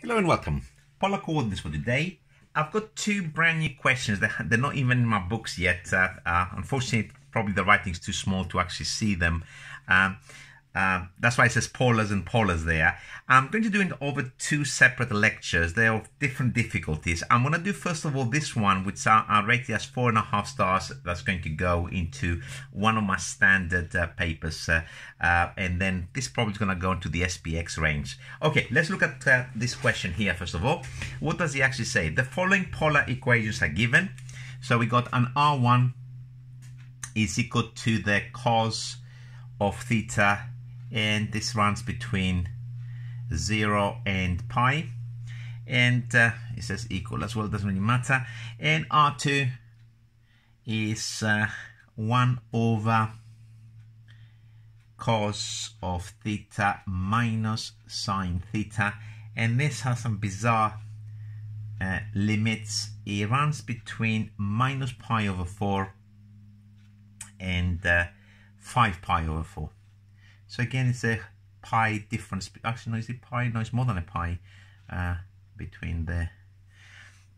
Hello and welcome. Polar coordinates for today. I've got two brand new questions. They're not even in my books yet. Unfortunately, probably the writing's too small to actually see them. That's why it says polars and polars there. I'm going to do it over two separate lectures. They're of different difficulties. I'm going to do first of all this one, which I rated as 4.5 stars. That's going to go into one of my standard papers. And then this probably is going to go into the SPX range. Okay, let's look at this question here first of all. What does he actually say? The following polar equations are given. So we got an R1 is equal to the cos of theta, and this runs between 0 and pi, and it says equal as well, doesn't really matter. And R2 is 1 over cos of theta minus sine theta, and this has some bizarre limits. It runs between minus pi over 4 and 5 pi over 4. So again, it's a pi difference. Actually, no, is it pi? No, it's more than a pi between the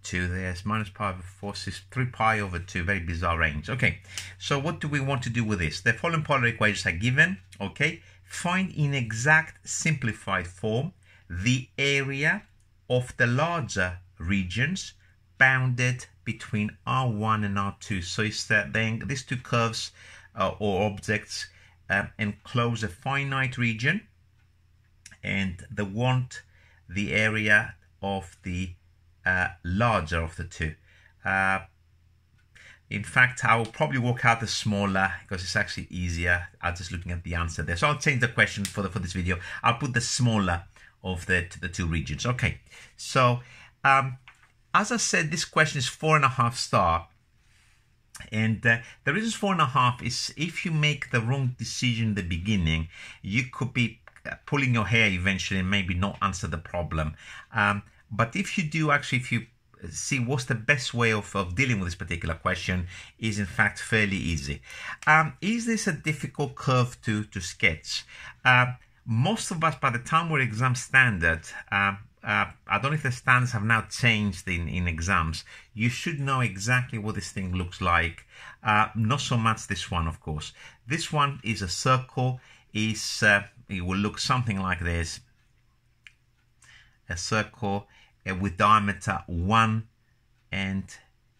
two. There's minus pi over 4, so it's 3 pi over 2. Very bizarre range. Okay, so what do we want to do with this? The following polar equations are given. Okay, find in exact simplified form the area of the larger regions bounded between R1 and R2. So it's then these two curves or objects enclose a finite region, and they want the area of the larger of the two. In fact, I will probably work out the smaller because it's actually easier. I'm just looking at the answer there. So I'll change the question for this video. I'll put the smaller of the two regions. Okay, so as I said, this question is 4.5 star. And the reason it's 4.5 is if you make the wrong decision in the beginning, you could be pulling your hair eventually and maybe not answer the problem. But if you do actually, if you see what's the best way of dealing with this particular question, is in fact fairly easy. Is this a difficult curve to sketch? Most of us, by the time we're exam standard, I don't know if the standards have now changed in exams. You should know exactly what this thing looks like. Not so much this one, of course. This one is a circle. It will look something like this. A circle with diameter 1, and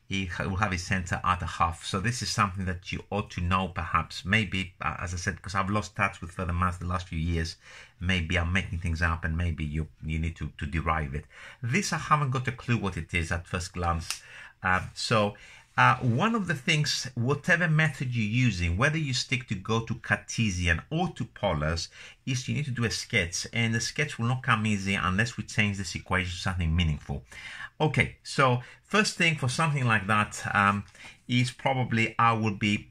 it will have its center at a half. So this is something that you ought to know, perhaps. Maybe, as I said, because I've lost touch with further maths the last few years, maybe I'm making things up and maybe you need to derive it. This, I haven't got a clue what it is at first glance. One of the things, whatever method you're using, whether you stick to go to Cartesian or to polars, is you need to do a sketch. And the sketch will not come easy unless we change this equation to something meaningful. Okay, so first thing for something like that is probably I will be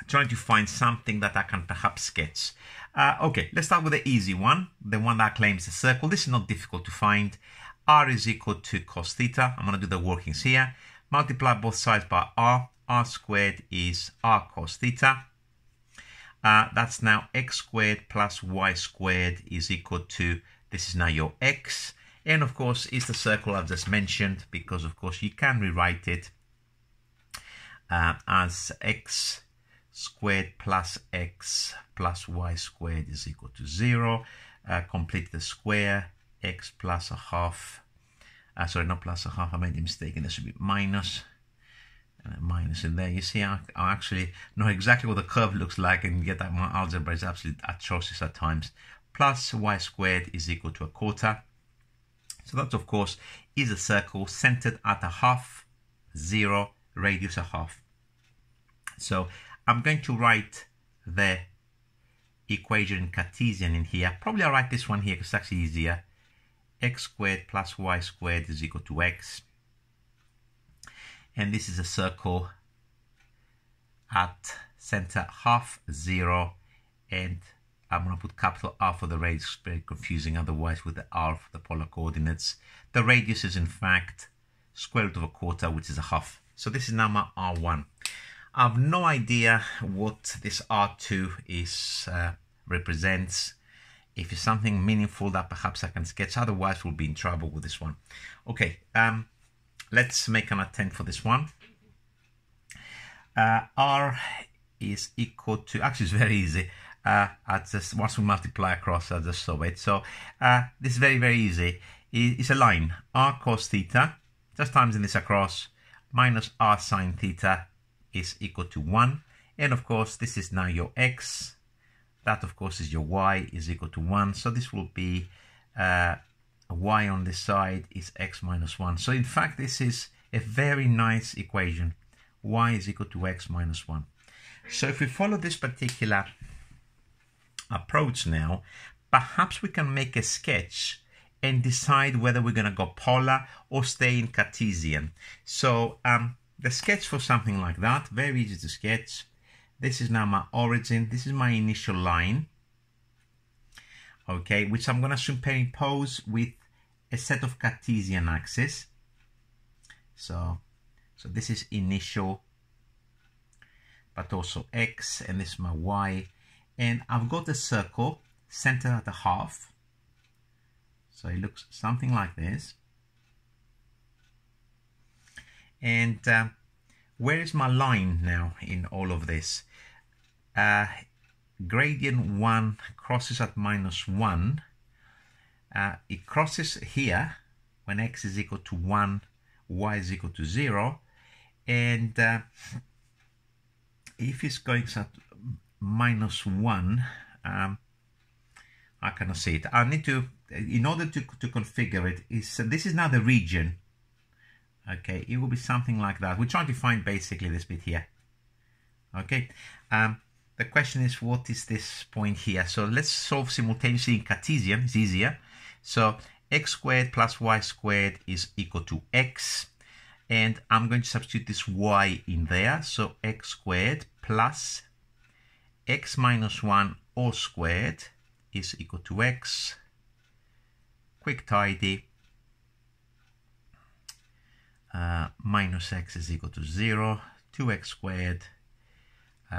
trying to find something that I can perhaps sketch. Okay, let's start with the easy one, the one that claims a circle. This is not difficult to find. R is equal to cos theta. I'm going to do the workings here. Multiply both sides by r. R squared is r cos theta. That's now x squared plus y squared is equal to, this is now your x. And of course, it's the circle I've just mentioned, because of course you can rewrite it as x squared plus x plus y squared is equal to 0. Complete the square, x plus a half. Sorry, not plus a half, I made a mistake, and there should be minus. Minus in there. You see, I actually know exactly what the curve looks like, and yet my algebra is absolutely atrocious at times. Plus y squared is equal to a quarter. So that, of course, is a circle centered at a half, 0, radius a half. So I'm going to write the equation in Cartesian in here. Probably I'll write this one here because it's actually easier. X squared plus y squared is equal to x. And this is a circle at center half, 0, and I'm going to put capital R for the radius. It's very confusing otherwise with the R for the polar coordinates. The radius is in fact square root of a quarter, which is a half. So this is now my R1. I have no idea what this R2 is represents. if it's something meaningful that perhaps I can sketch, otherwise we'll be in trouble with this one. Okay, let's make an attempt for this one. R is equal to, actually it's very easy. Once we multiply across, I just saw it. So this is very, very easy. It's a line, R cos theta, just times in this across, minus R sine theta is equal to 1. And of course, this is now your X. That, of course, is your Y is equal to 1. So this will be Y on this side is X minus 1. So in fact, this is a very nice equation. Y is equal to X minus 1. So if we follow this particular approach now, perhaps we can make a sketch and decide whether we're going to go polar or stay in Cartesian. So the sketch for something like that, very easy to sketch. This is now my origin. This is my initial line, okay, which I'm going to superimpose with a set of Cartesian axes. So this is initial, but also X, and this is my Y. And I've got a circle centered at a half. So it looks something like this. And where is my line now in all of this? Gradient 1 crosses at minus 1. It crosses here when X is equal to 1, Y is equal to 0. And if it's going at minus 1, I cannot see it. I need to, in order to configure it, this is now the region. Okay, it will be something like that. We're trying to find basically this bit here. Okay, the question is, what is this point here? So let's solve simultaneously in Cartesian, it's easier. So x squared plus y squared is equal to x. And I'm going to substitute this y in there. So x squared plus x minus 1 all squared is equal to x. Quick tidy. Minus x is equal to 0. 2x squared.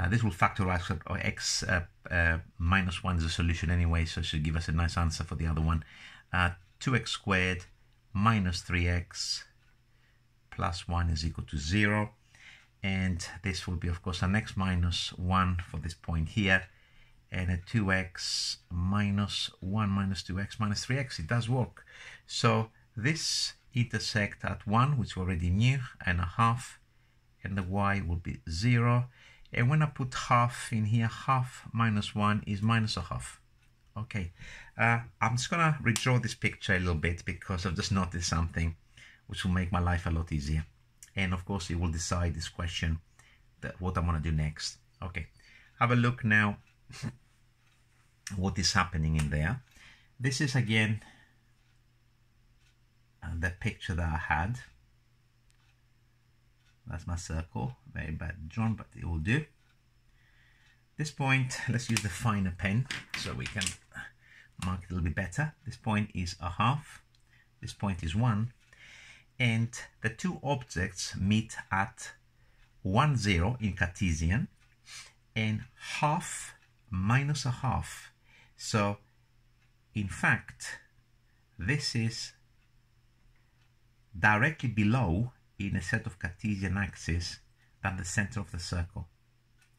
This will factorize, or x minus 1 is a solution anyway, so it should give us a nice answer for the other one. 2x squared minus 3x plus 1 is equal to 0. And this will be, of course, an x minus 1 for this point here. And a 2x minus 1 minus 2x minus 3x. It does work. So this intersect at 1, which we already knew, and a half. And the y will be 0. And when I put half in here, half minus 1 is minus a half. Okay, I'm just going to redraw this picture a little bit because I've just noticed something which will make my life a lot easier. And of course, it will decide this question, what I'm going to do next. Okay, have a look now what is happening in there. This is again the picture that I had. That's my circle, very bad drawn, but it will do. This point, let's use the finer pen so we can mark it a little bit better. This point is a half, this point is 1, and the two objects meet at 1, 0 in Cartesian, and half minus a half. So, in fact, this is directly below in a set of Cartesian axes than the center of the circle.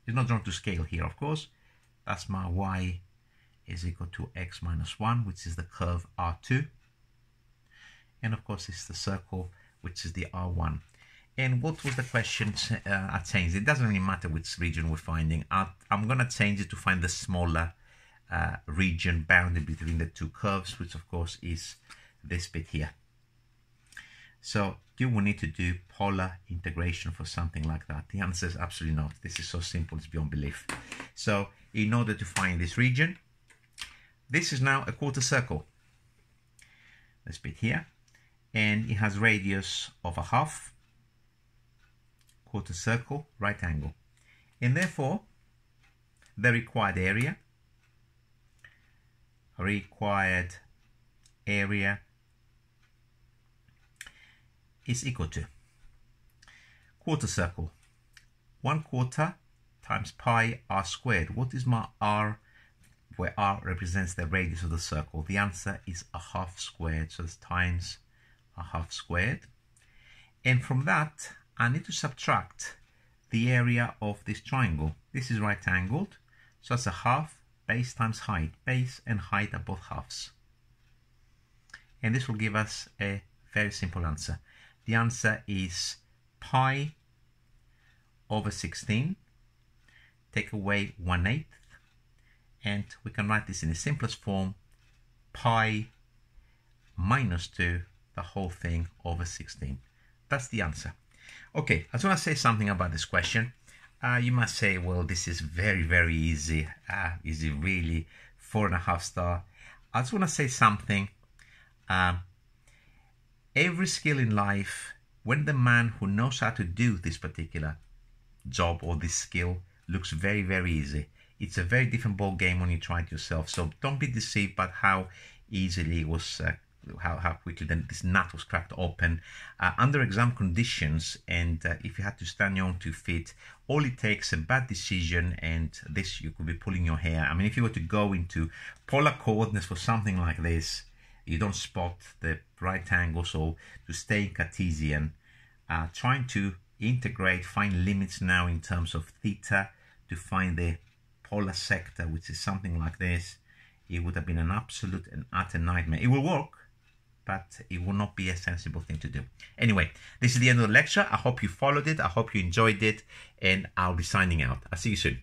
It's not drawn to scale here, of course. That's my y is equal to x minus 1, which is the curve R2. And of course, it's the circle, which is the R1. And what was the question I changed? It doesn't really matter which region we're finding. I'm going to change it to find the smaller region bounded between the two curves, which of course is this bit here. So do we need to do polar integration for something like that? The answer is absolutely not. This is so simple, it's beyond belief. So in order to find this region, this is now a quarter circle. This bit here. And it has radius of a half. Quarter circle, right angle. And therefore, the required area is equal to quarter circle, 1/4 times pi r squared. What is my r where r represents the radius of the circle. The answer is a half squared, so it's times a half squared. And from that, I need to subtract the area of this triangle. This is right angled, so that's a half. Base times height. Base and height are both halves. And this will give us a very simple answer. The answer is pi over 16. Take away 1/8. And we can write this in the simplest form. Pi minus 2, the whole thing, over 16. That's the answer. Okay, I just want to say something about this question. You must say, well, this is very, very easy. Is it really 4.5 star? I just want to say something. Every skill in life, when the man who knows how to do this particular job or this skill looks very, very easy, it's a very different ball game when you try it yourself. So don't be deceived by how easily it was, how quickly this nut was cracked open under exam conditions. And if you had to stand on your own 2 feet, all it takes a bad decision, and this, you could be pulling your hair. I mean, if you were to go into polar coordinates for something like this, you don't spot the right angle. So to stay in Cartesian, trying to integrate, find limits now in terms of theta to find the polar sector, which is something like this, it would have been an absolute and utter nightmare. It will work, but it will not be a sensible thing to do. Anyway, this is the end of the lecture. I hope you followed it. I hope you enjoyed it, and I'll be signing out. I'll see you soon.